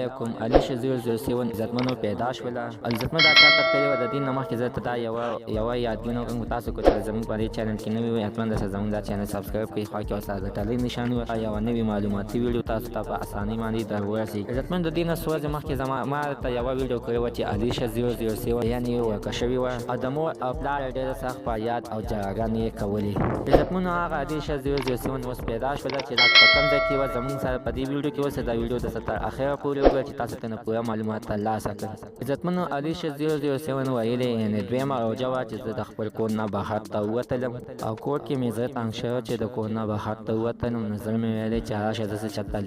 علیکم. علیشه 007 عزتمنو پیدا شوله. عزتمن دا چا ته تللی وه د دې نه مخکې زه ته دا یوه یادګینه وکړم په تاسو کو چې زموږ په دې چینل کې نوي وئ حتما درسره زموږ دا چینل سبسکرایب کړئ، خوا کې ورسره د ټلۍ نښان ووهئ، یوه نوې معلوماتي ویډیو تاسو ته په اسانۍ باندې در ورسېږي. عزتمن د دې نه څو ورځې مخکې ما ته یوه ویډیو کړې وه چې علیشه 007 یعنې ورکه شوې وه او د مور او پلار یې ډېره سخت فریاد او جراګانې یې کولې. عزتمنو هغه علیشه 007 اوس پیدا شوله چې دا په کوم ځای کې وه زموږ سره په دې ویډیو کې اوس دا ویډیو درته تر اخره پورې وګورئ چې تاسو ته نه پوره معلومات ترلاسه کړئ. عزتمنو علیشه 007 ویلې یعنې دویمه روژه وه چې زه د خپل کور نه بهر ته ووتلم او کور کې مې زړه تنګ شوی چې د کور نه بهر ته ووتلم نو زړه مې ویلی چې راشه داسې چېرته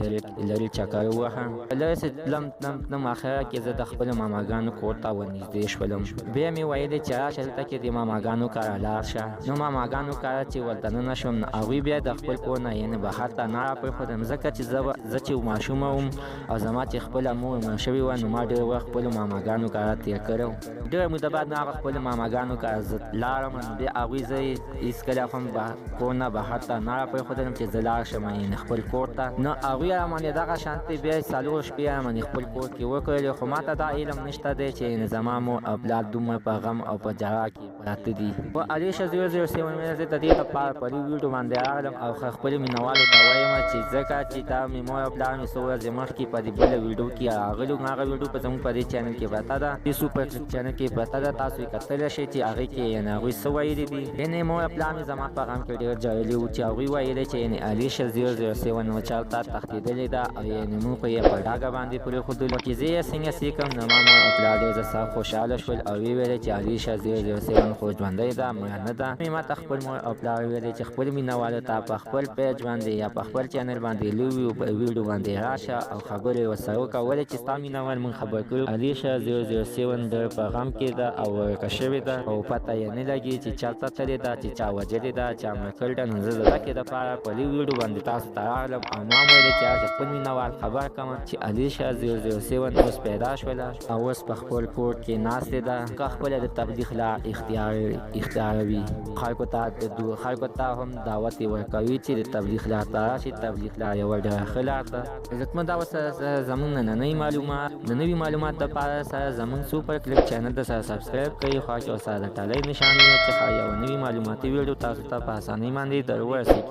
لرې چکر ووهم. لرې تلم اخره کې زه د خپلو ماماګانو کور ته ورنږدې شولم. بیا مې ویلې چې راشه دلته کې د ماماګانو کره لاړ شه. نو ماماګانو کره چې ورته دننه شوم نو هغوی بیا د خپل کور نه یعنې بهر ته نه راپرېښودم ځکه چې زه چې ماشومه وم او زما چې خپله مور مړه شوې وه نو ما ډېر وخت خپلو ماماګانو کره تېر کړی و. ډېره موده بعد مې هغه خپلو ماماګانو کره زه لاړم نو بیا هغوی زه هېڅکله هم کور نه بهر ته نه راپرېښودلم چې زه لاړ شم یعنې خپل کور ته. نو هغوی راماندې دغه شانتې بیا 4 شپې راماندې خپل کور کې وکړلې خو ما ته دا علم نشته دی چې زما مور او پلار دومره په غم او په جړا کې پراته دي. په علیشه 007 مې زه د دې لپاره په دې ویډیو باندې راغلم او خپلو مینهوالو ته وایم چې ځکه چې دا مې مور او پلار مې څو ورځې مخکې په دې بله ویډیو کې راغلي وو. هغه ویډیو په زموږ په دې چینل کې پرته ده، دې سوپر کلیک چینل کې پرته ده، تاسو یې کتلی شئ چې هغې کې یعنې هغوی څه ویلي دي. یعنې مور او پلار مې زما په غم کې ډېر ژړلي وو چې هغوی ویلي چې یعنې علیشه 007 نو چېرته تښتېدلې ده او یعنې موږ خو یې په ډاګه باندې پرېښودلو چې زه یې څنګه کړم. نو ما مور او پلار ډېر زه خوشحاله شول او ویې ویلې چې علیشه 007 خو ژوندۍ ده مړه نه ده. مې ما ته خپل مور او پلار ویلې چې خپل مینهوالو ته په خپل پیج باندې یا په خپل چینل باندې لوي ویډیو باندې راشه او خبرې ورسره وکړه ولې چې ستا مینهوال موږ خبر کړو علیشه 007 ډېر په غم کې ده او ورکه شوې ده او پته یې نه لګي چې چېرته تللې ده، چې چا وژلې ده، چا مړه کړې ده. نو زه د دې دپاره په دې ویډیو باندې تاسو ته راغلم او ما ویلې چې راشه خپل مینهوال خبر کړم چې علیشه 007 اوس پیدا شوله او اوس په خپل کور کې ناستې ده که خپله د تبلیغ لار اختیاروي. خلکو ته هم دعوت یې ورکوي چې د تبلیغ لار ته راشي. تبلیغ لار یوه ډېره ښه لار ده. عزتمن دا اوس زموږ نننۍ معلومات د نوي معلومات دپاره سره زموږ سوپر کلیک چینل ته سره سبسکرایب کړئ، خوا کې ورسره د ټلۍ نښان ووهئ چې یوه نوې معلوماتي ویډیو تاسو ته په اسانۍ باندې در ورسېږي.